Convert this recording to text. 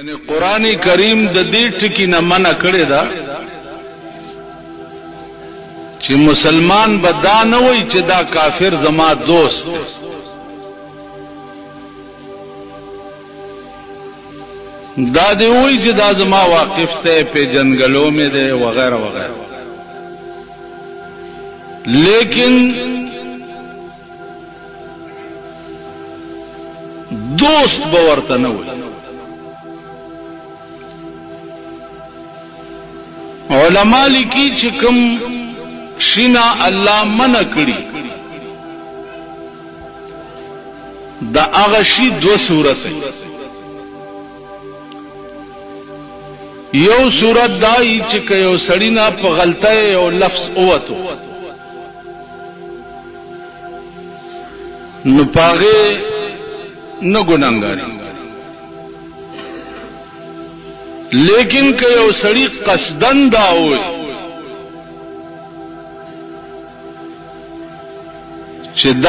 یعنی قرآن کریم د دې ټکی نه منع کړی دا چې مسلمان به دا نه وایي چې دا کافر زما دوست دی. دا دی وایي چې دا زما واقف ته په جنگلو میں دی وغیرہ وغیرہ. لیکن دوست به ورته نه وایي. علماء لیکي چې کوم شینا الله منع کړی دا هغه شی دو صورت یو صورت دای چې یو سړی نه په غلطه یو لفظ اوته نو پاغه نه ګناګاری. لیکن که یو سړی قصدن دا وي چې